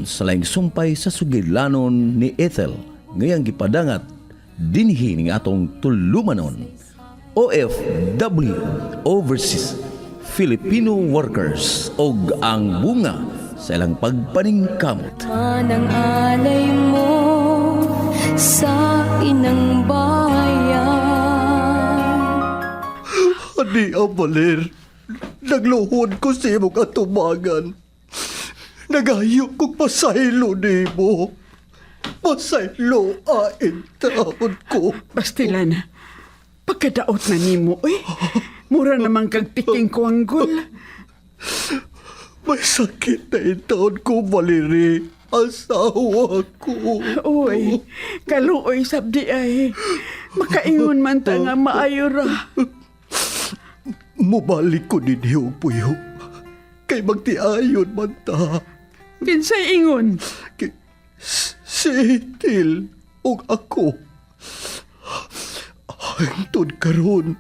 Ayon sa laing sumpay sa sugilanon ni Ethel, ngayang gipadangat dinhi ning atong tulumanon. OFW, Overseas Filipino Workers, og ang bunga sa ilang pagpaningkamot. Anang alay mo sa inang bayan. Ani Amalir, nagluhod ko sa imong atubangan. Nagayo kong pasaylo ni mo. Pasaylo ain taon ko. Bastilan, pagkadaot na nimo, mura naman kag piking kuanggol. May sakit na taon ko, Maliri. Asawa ko. Uy, kaluoy sabdi ay. Makaingon man ta nga maayo ra. Mubalik ko ninyo, Puyo. Kay magtiayon man ta. Kinsay ingon? Si Til o ako. Hangtod karon.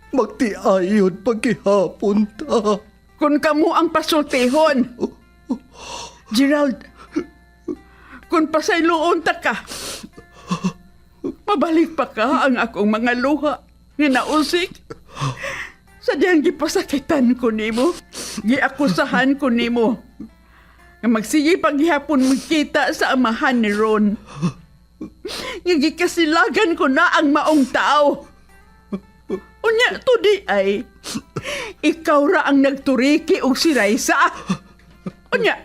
Magtiayon pagkihapon ta. Kung kamo ang pasultihon. Gerald, kung pasayloon ta ka, mabalik pa ka ang akong mga luha nga nausik. Sadyang gipasakitan ko nimo, giakusahan ko nimo, nga magsige paghihapon magkita sa amahan ni Ron. Nga gikasilagan ko na ang maong tao. Unya, tudi ay, ikaw ra ang nagturiki og si Raisa. Unya,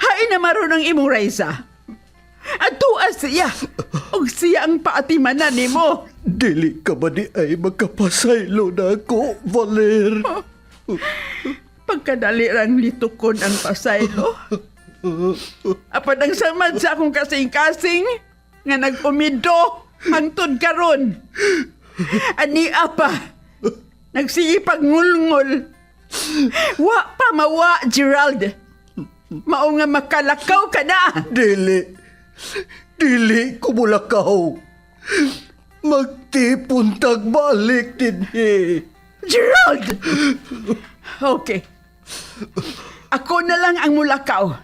hain na maron ang imong Raisa. At tuas siya, og siya ang paatimanan nimo. Dili ka ba di ay magkapasaylo na ako, Valer? Pagkadali rang litukon ang pasaylo. Apan ang samad sa akong kasing-kasing, nga nag-umido hangtod karon. Ani apa, nagsiyipag ngulngol. Wa pa mawa, Gerald. Mao nga makalakaw ka na. Dili ko mulakaw. Magtipuntag balik dinhi. Gerald! Okay. Ako na lang ang mulakaw.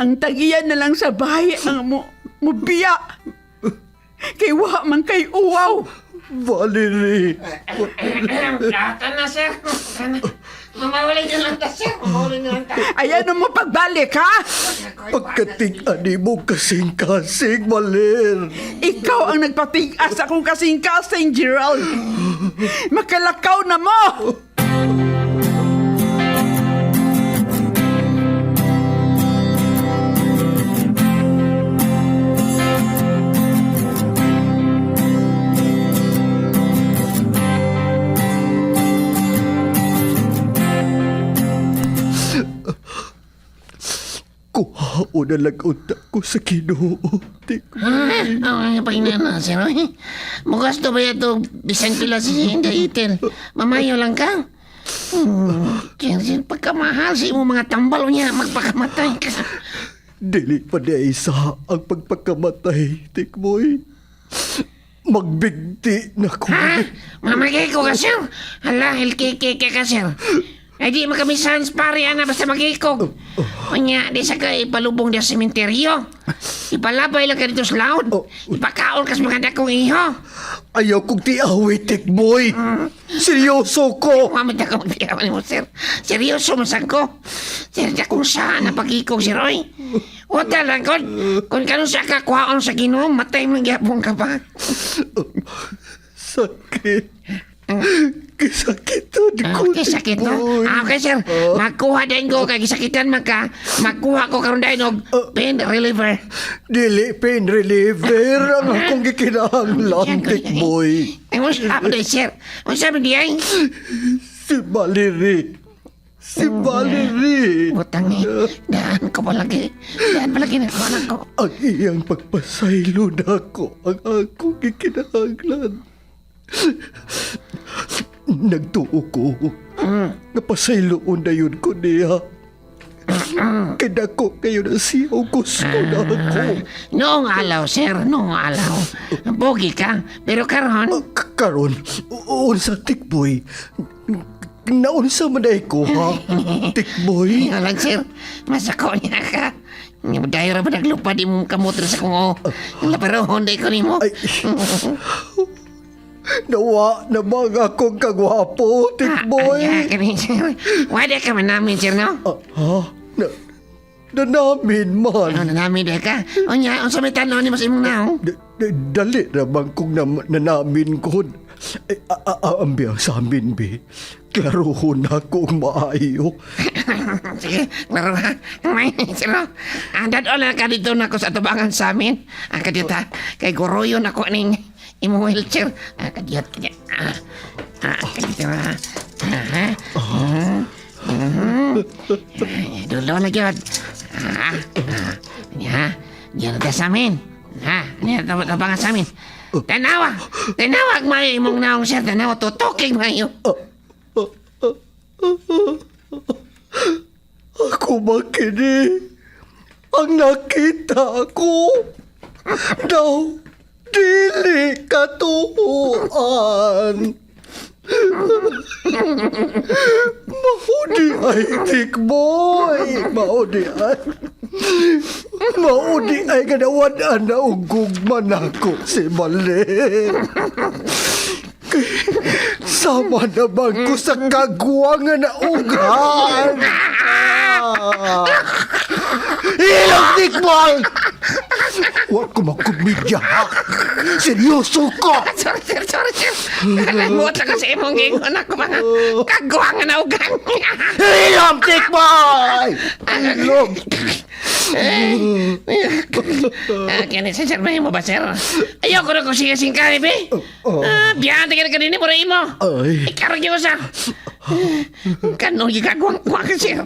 Ang tagiyan na lang sa bahay ang mubiya. Kay wa man kay uwaw. Valerie. Lata na, sir. Mamawalay na lang ta, sir. Mamawalay na lang ta. Ayan mo pagbalik, ha? Pagkating-ani mo kasing-kasing, Valer. Ikaw ang nagpatigas akong kasing-kasing, Gerald. Makalakaw na mo! Kuhao na lang unta ko sa Ginoo. Ang pahinana, sir. Mugas to ba ito? Bisan pila si Hinday Itel. Mamayo lang ka. Sir, pagkamahal sa imo mga tambal niya, magpakamatay ka. Dili pa na isa ang pagpakamatay, Tikboy. Magbigti na ko. Ha? Mamagay ko ka, sir. Hala, hilkiki ka, sir. Ay di makamisans pare ana basta magikog. Unya di sa kay palubong sa sementeryo. Ipalabay lang ka dito sa laod. Ipakaon kas mga dakong iho. Ayaw kong tiawi, Tikboy. Seryoso ko. Mamad ako magtiyawan mo, sir. Seryoso masang ko. Sir, kung saan na pagikog si Roy. Wata lang kung kanong sa kakwaon sa Ginoo, matay magyapong ka pa. Sakit. Kisakitan ko. Kisakit, no? Okay, sir. Magkuha din ko. Kaya kisakitan magkuha ko karon dahil og pain reliever. Dili pain reliever ang akong gikinahanglan, Tikboy. Ay, mo sabi din, sir. Mo sabi di ay. Si Valerie. Si Valerie. Butang daan ko palagi. Daan palagi na ko anak ko. Ang iyang pagpasaylo na ako ang akong gikinahanglan. Nagtuo ko. Napasayloon na yun ko niya. Kadako kayo na siyaw gusto na ako. Noong alaw, sir. Noong alaw. Pogi ka. Pero karon, Karon, unsa Tikboy? naunsa man ay ko, ha? Tikboy. Ngayon lang, sir. Masako niya ka. Dahil ra ba naglupa di mo kamotra sa kong pero hindi ko ni mo. Ay, nawa na mga akong kagwapo, Tikboy. Kani, sir. Wala ka man namin, sir, no? Ha? Na namin man. Ano na namin dahil ka? O niya, ang samitan na ni mas imong naong. Dali naman kung namin ko. Ang biya sa amin, be. Klaruhon na kung maayo. Sige, klaro ha. May, sino? Dadol na ka dito na ako sa tabangan sa amin. Kadita, kay guruyon ako ning imong wheelchair. Kadiyat. Kadito ha. Dulo na yun. Diyan na sa amin. Diyan na tabangan sa amin. Tanawag may imong naong sir. Tanawa, tutuking mayo. Ako makini. Ang nakita ko. Daw, dili katuhuan. Maudi ay Tikboy. Maudi ay ganawan na ugugman ako si Mali. Sama naman ko sa kagwangan na ugan. Ilang Tikboy! Huwag ko magkumidya. Seryoso ko! Sorry, sir. Nagmuot lang kasi imong gingon ako mga kagwangan na ugan. Ilang Tikboy! Ilang! Kaya sir, may mo ba, sir? Ayoko na kung siya-sing ka, be. Biyan, tingin ka din mo rin mo. Ay. Ikarag yung sa... Kano yung kagwang-gwang, sir?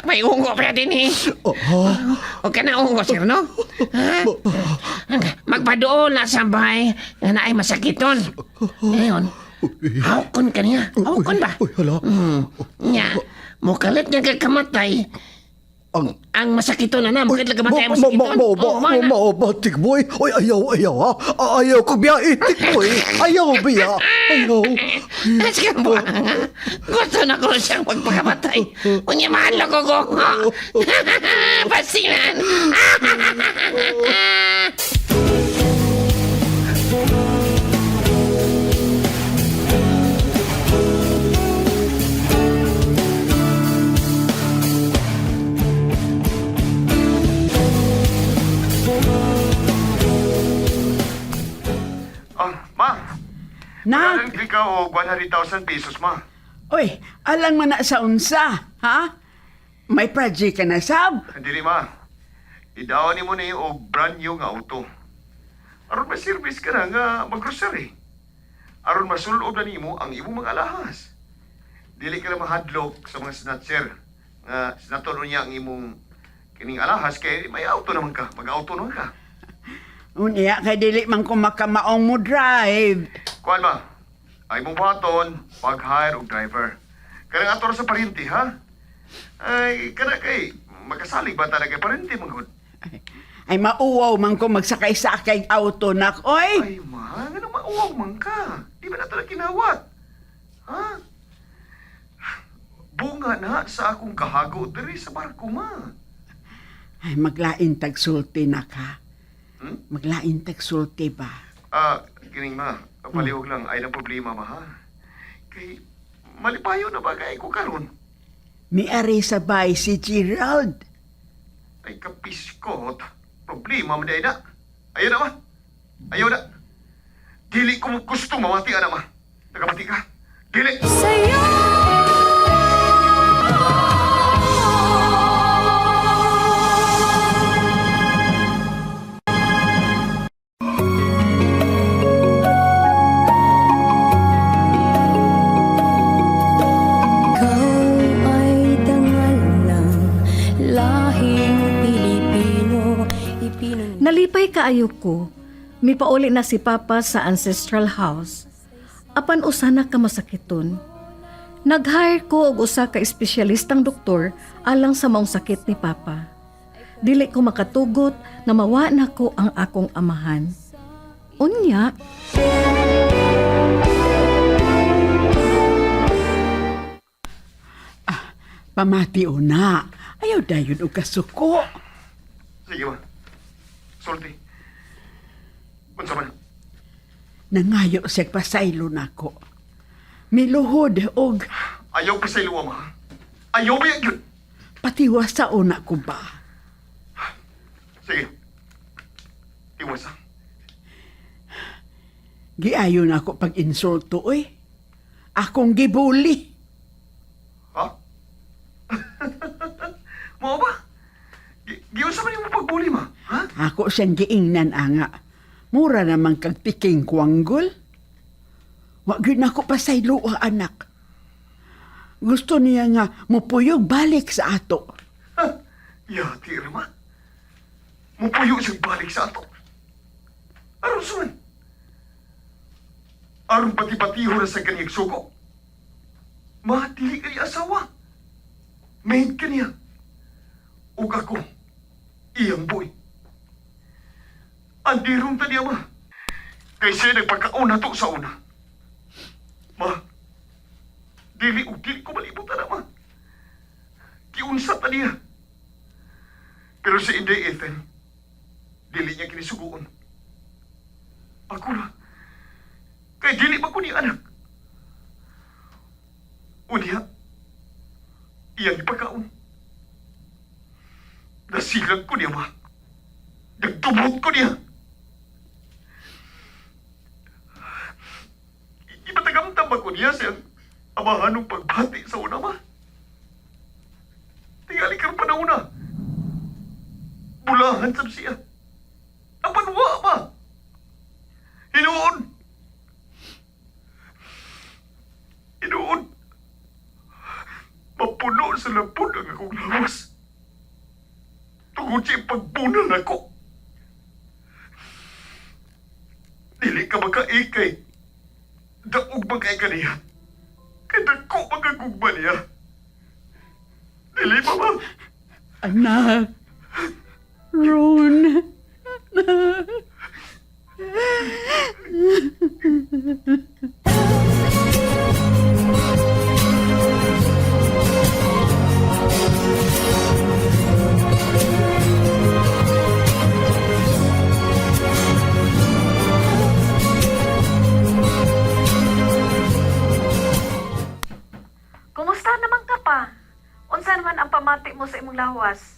May ungo pa din, eh. O ka na ungo, sir, no? Magpadoon na sa bahay na ay masakiton. Ngayon, hawkon ka niya. Hawkon ba? Uy, hala. Nya, mukalit niya kakamatay. Ang masakiton na mukit lang kamatay ang masakiton. Mao ba, Tikboy? Uy, ayaw, ha? Ayaw ko biya, Tikboy. Ayaw biya. Ayaw. Sige mo, gusto na ko siyang pagpakamatay. Unya, mahal ko ko. Pasinan. Ma, Na, parang ka o 100,000 pesos, ma. oy, alang man na sa unsa, ha? May project ka na, sab? Dili, ma. Idawan ni mo na yung brand new nga auto. Aron ma-service ka na nga mag-grocery. Aron masulob na nimo ang imong mga alahas. Dili ka na mahadlok sa mga snatcher. Nga sinatolo niya ang imong kining alahas kay may auto naman ka. Mag-auto naman ka. Unya, kay dili man ko makamaong mo drive. Kuan ma, ay mong baton, pag-hire og driver. Kanang ator sa parinti, ha? Ay, kana kay, magkasalig ba talaga kay parinti, manggod? Ay, mauwaw man ko magsakay-sakay auto na, oy. Ay, ma, nga mauwaw man ka. Di ba na talaga kinawat? Ha? Bunga na sa akong kahago diri sa barko, ma. Ay, maglain tagsulti na ka. Hmm? Maglain tagsulti ba? Kining ma, palihog lang, ay ng problema, ma, ha? Kay, malipayo na ba kay ko karon? Miari sabay si Gerald. Ay, kapiskot. Problema mo dahil na. Ayaw na, ma. Ayaw na. Dili ko gusto mawati, ana, ma. Nagamati ka. Dili. Sa'yo Ikaw ay dangal ng lahing Pilipino. Nalipay kaayo ko, mipauli na si Papa sa ancestral house. Apan usa na ka masakiton. Nag-hire ko og usa ka espesyalistang doktor alang sa maong sakit ni Papa. Dili ko makatugot na mawa na ko ang akong amahan. Unya, Pamati una. Ayaw dayon og kasuko. Sige ma. Sulti. Unsa man? Nangayo siya pasaylo nako. Miluhod og Ayaw pa sa iluwa, ma. Ayaw ba yan? patiwas sa una ko ba? Sige. Iwasa. Giayo na ako pag insulto eh. Akong gibuli. Ha? Mao ba? Giyon sa man yung pagbuli, ma? Ha? Ako siyang giingnan anga. Mura naman kag tiking kwanggol. Wag yun ako pasaylo anak. Gusto niya nga mupuyog balik sa ato. Ha? Yati ma. Mupuyo siyang balik sa ato. Aron suman. Aron pati-patiho na sa kaniyang suko. Matili kay asawa. Main kaniya. Ug ako, iyang boy. Andirong taniya, ma. Kay siya nagpagkauna to sa una. Ma, dili ko malibutan na, ma. Kiunsa taniya. Pero si Inday Ethel, dili niya kinisuguon. Ako na. Kay dili ba ko ni anak? Unya, iyang ipagkaon. Nasilag ko niya, ma. Nagtubot ko niya. Ipatagamtam ba ko niya siyang amahan ng pagbati sa una, ma? Tingali ka pa na una. Bulahan sa siya. Apanwa, ma. Hinoon. Hinoon. Mapuno sa lampod ang akong lawas. Tungod siya pagbunal ako. Dili ka makaikay. Daog magkay ka niya. Kadako magagugma niya. Dili ba, ma? Anak. Ron. Kumusta naman ka pa? Unsa naman ang pamati mo sa imong lawas?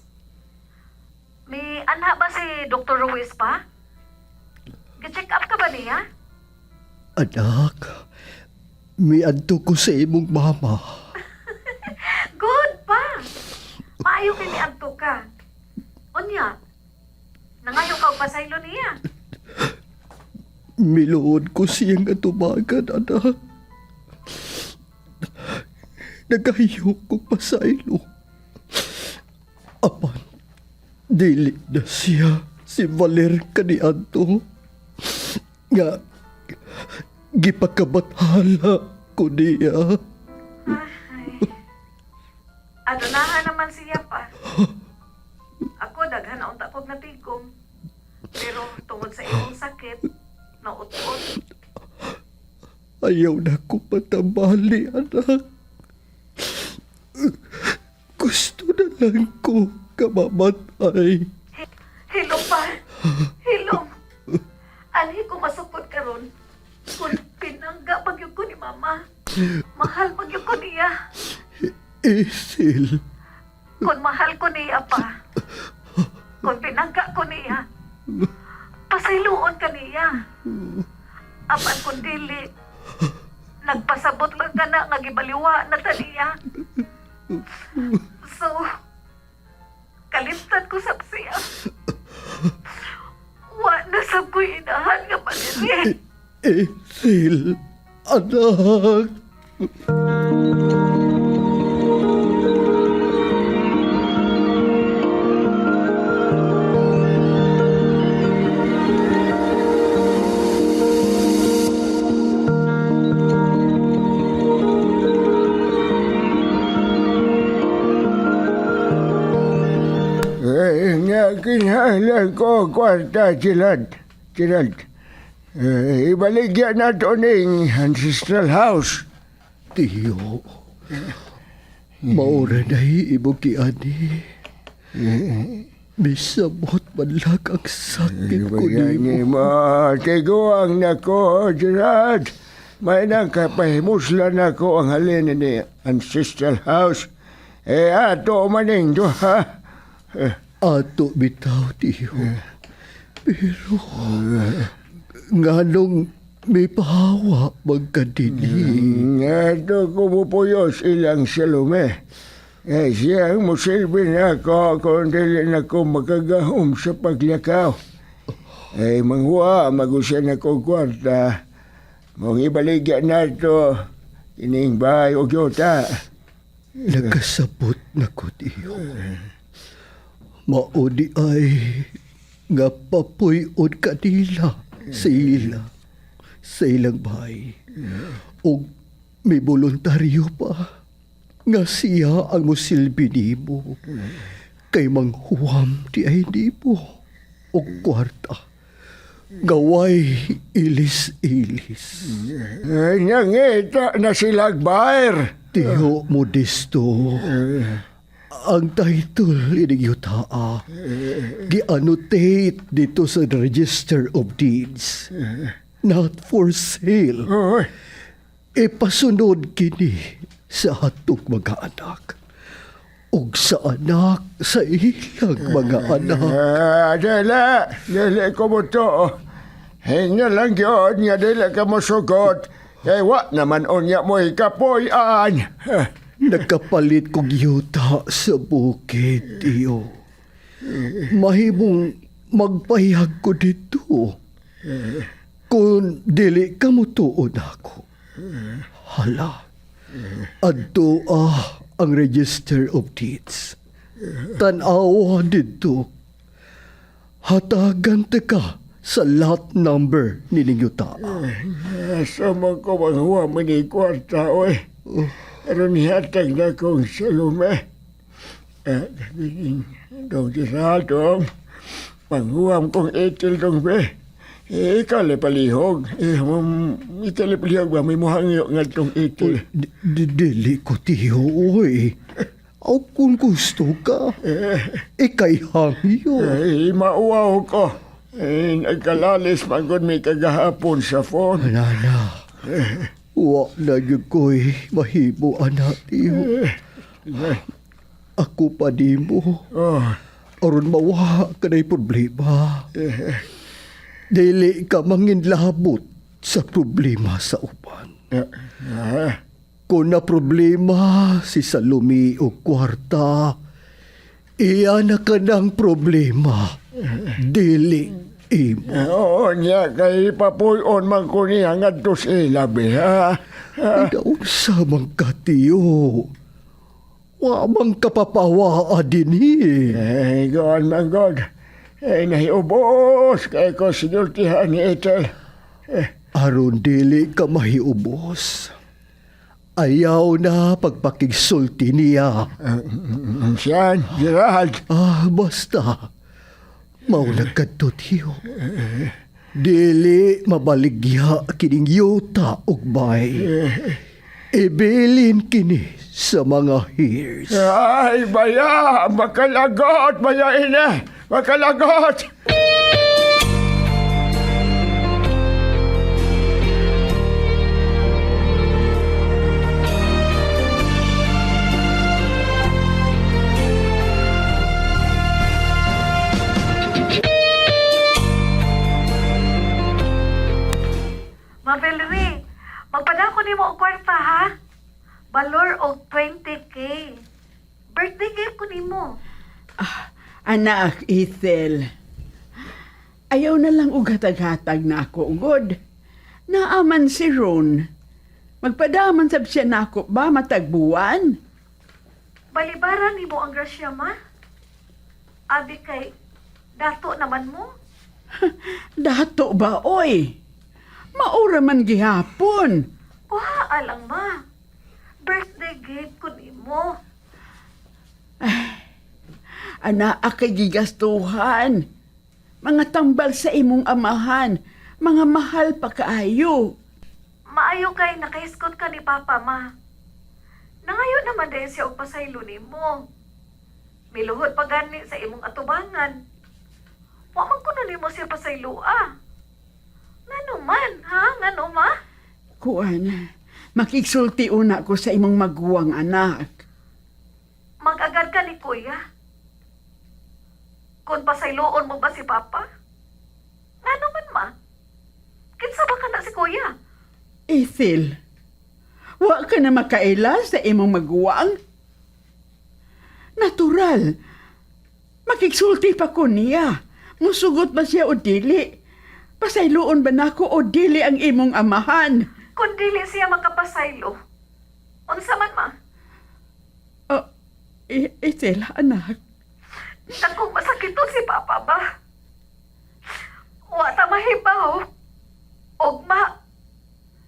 May anha ba si Dr. Ruiz pa? Ga-check up ka ba niya? Anak, miadto ko sa imong mama. Good pa! Maayo kini adto ka. Unya, nangayo ka og pasaylo niya. Miluod ko siyang atubagan, anak. Nagahiyok ko pasaylo. Apan, dili na siya si Valer kaniadto. Nga, gipakabathala ko niya. Adunahan naman siya pa. Ako daghan na unta kog natigom. Pero tungod sa imong sakit, naut-ut. Ayaw na ko patambali, anak. Gusto na lang ko kamamatay. Hilom pa. Hilom. Anhi ko masukod karon. Kung pinangga pagyud ko ni mama. Mahal pagyud ko niya. Ethel, Kung mahal ko niya pa. Kung pinangga ko niya. Pasayloon ka niya. Apan kung dili, nagpasabot lang ka na nga gibaliwa na taniya. So, kalimtan ko sa siya. Wa na sab ko'y inahan nga maniri. Ethel, anak. Nga kinahanglan ko kwarta, Gerald. Ibaligyan na to ning ancestral house. Tiyo, Maura na ibo ki ani. Bisabot manlag ang sakit ko Bayan ni ni mo. mo, tiguang na ko, Gerard. May nakapahimuslan ako ang halin ni Ancestral House. Ato maning do, ha? Ato bitaw tiyo. Pero nganong may pahawa magkadini. Ato kumupuyos ilang Salome. Siyang musilbi na ako kung dili na ko magagahom sa paglakaw. Manghuwa, magusan ako kwarta. Mong ibaligyan na to, ining bahay o gyota. Nakasabot na ko tiyo. Maudi ay nga papuy-od kanila sa ilang bahay. O may voluntaryo pa nga siya ang musilbi nimo. Kay manghuwam di ay nimo o kwarta. Gaway ilis-ilis. Nangita na silang bayar. Tiyo Modesto. Ang title inigyotaa gi-annotate dito sa Register of Deeds. Not for sale. Oy, Ipasunod kini sa atong mga anak. O sa anak sa ilang mga anak. dili ko mo to. Hinga lang yun, nga dili ka mo sugot. Kaya wa naman unya mo ikapoyan. Nagkapalit kong yuta sa bukid, tiyo. Mahimong magpahiyag ko dito. Kung dili ka mo tuon ako. Hala. Adto ang Register of Deeds. Tanawa dito. Hatagan ka sa lot number ni yuta. Asa man ko manghuwa mo ni kwarta, oy. Aron hatag na kong Salome. Dong Geraldong, manghuwam kong itil dong be. Ikali palihog. Ikali palihog ba? May muhangyo nga itong itil. Dili ko tiyo, oy. O kung gusto ka, ikay hangyo. Mauwaw ko. Nagkalalis pagod may kagahapon sa phone. Nana, wa na yun ko'y mahibo, anak tiyo. Ako pa di mo. Oh, Aron mawa ka na'y problema. Dili ka manginlabot sa problema sa uban. Kung na problema si Salome o kwarta, iyan na ka ng problema. Dili imo. Oo niya, kay papuyon man ko niya nga to sila, be, ha? Daon sa mga katiyo. Wa mang kapapawa din God, my God. Nahiubos kay ko sinultihan ni Ethel. Aron dili ka mahiubos. Ayaw na pagpakigsulti niya. Siyan, Gerald. Basta. Maulag ka to, tiyo. Dili mabaligya kining yuta ugmay. Ibilin kini sa mga hears. Ay, baya! Makalagot, baya ina! Makalagot! Mabelri, magpadako ni mo og kwarta, ha? Balor og 20K. Birthday gift ko nimo. Anak, Ethel. Ayaw na lang ugatag-hatag na ako, God. Naaman si Ron. Magpadaman sab siya na ako ba matagbuwan? Balibaran nimo ang grasya, ma? Abi kay dato naman mo? Dato ba, oy? Maura man gihapon. Kuha lang, ma. Birthday gift ko nimo. Ana, akay gigastuhan. Mga tambal sa imong amahan. Mga mahal pa kaayo. Maayo kay nakaiskot ka ni Papa, ma. Nangayo naman dahil siya og pasaylo nimo. Miluhod pa gani sa imong atubangan. Wa man kuno nimo siya pasayloa. Ngano man, ha? Ngano ma? Kuan, makigsulti una ko sa imong maguwang anak. Mag-agad ka ni kuya. Kung pasayloon mo ba si papa? Ngano man ma? Kinsa ba ka na si kuya? Ethel, wa ka na makaila sa imong maguwang? Natural. Makigsulti pa ko niya. Musugot ba siya o dili? Pasayloon ba nako o dili ang imong amahan? Kung dili siya makapasaylo, unsa man ma? Oh, Ethel, anak. Nagkong masakit to si papa ba? Wa ta mahibaw. Ugma.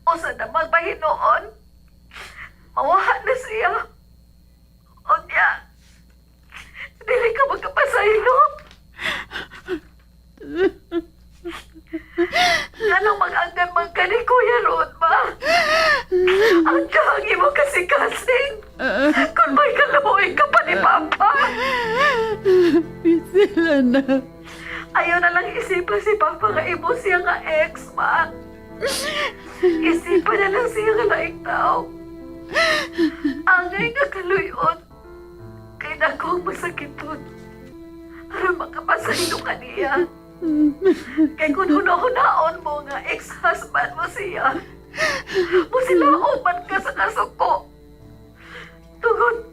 O sa damag bahinoon. Mawaha na siya. O niya. Dili ka magkapasaylo. Anong mag-anggan man ka ni Kuya Ron ba? Ang dangi mo kasi-kasing. Kung may kaluoy ka pa ni Papa. Ethel, anak. Ayaw na lang isipan si Papa nga imo siya nga ex, ma. Isipan na lang siya nga laing tao. Angay nga kaluyon. Kay nagong masakiton. Aron makapasaylo ka niya. Kay kung hunahunaon mo nga ex-husband mo siya, musilaon man ka sa kasuko. Tungod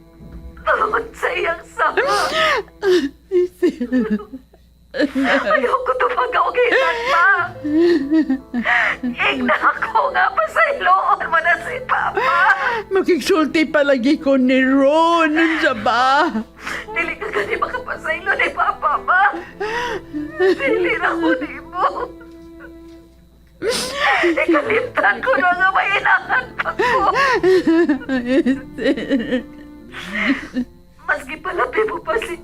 sa iyang sama. Ayaw ko tumagaw-gitan pa. Igna ako nga pasayloon mo na si Papa. Makigsulti palagi ko ni Ron. Sa ba? Dili ka gani makapasaylo ni Papa ba? Dili na ko ni mo. Ikalimtan ko na nga mahinahan pa ko. Maski palabi mo pa si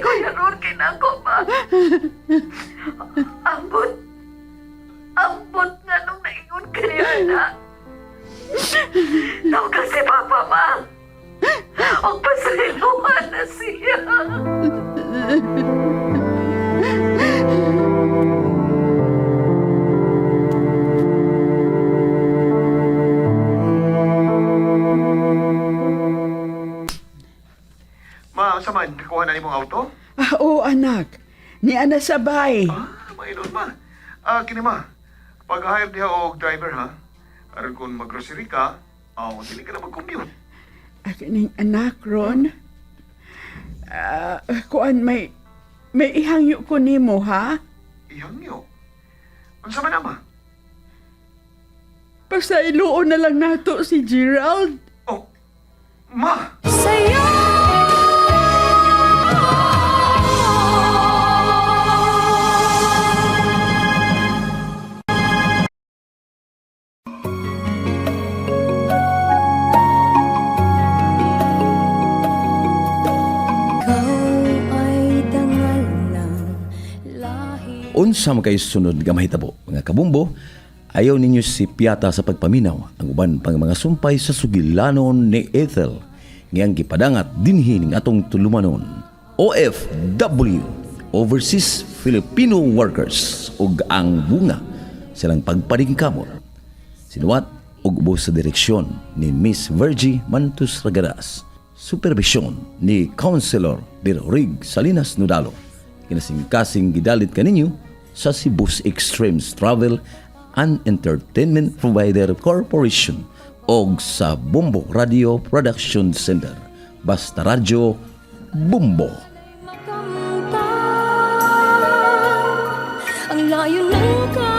Kuya Ron kinako ba? Ambot nga nung naingon ka niya na. Tawag ka si Papa ma. O pasayluhan na siya. Ma, sa man, nakuha na ni mong auto? Oo, anak. Ni Ana Sabay. Mainon ma. Kini ma, pag-hire diha og driver ha. Aron kung mag-grocery ka, dili ka na mag-commute. Akining anak, Ron. Kuan, may ihangyo ko nimo, ha? Iyang niyo. Unsa man ama? Pasayloon na lang nato si Gerald. Oh, ma! Sa'yo Unsa man kay sunod nga mahitabo, mga kabumbo, ayaw ninyo si Piata sa pagpaminaw ang uban pang mga sumpay sa sugilanon ni Ethel ngayang gipadangat dinhi ning atong tulumanon. OFW, Overseas Filipino Workers, ug ang bunga silang pagpadingkamot. Sinuwat ug ubos sa direksyon ni Miss Virgie Mantus Ragadas. Supervision ni Councilor Birorig Salinas Nudalo. Kinasing-kasing gidalit kaninyo sa Cebu's Extremes Travel and Entertainment Provider Corporation o sa Bumbo Radio Production Center. Basta Radyo, Bumbo. makamtan ang layo ng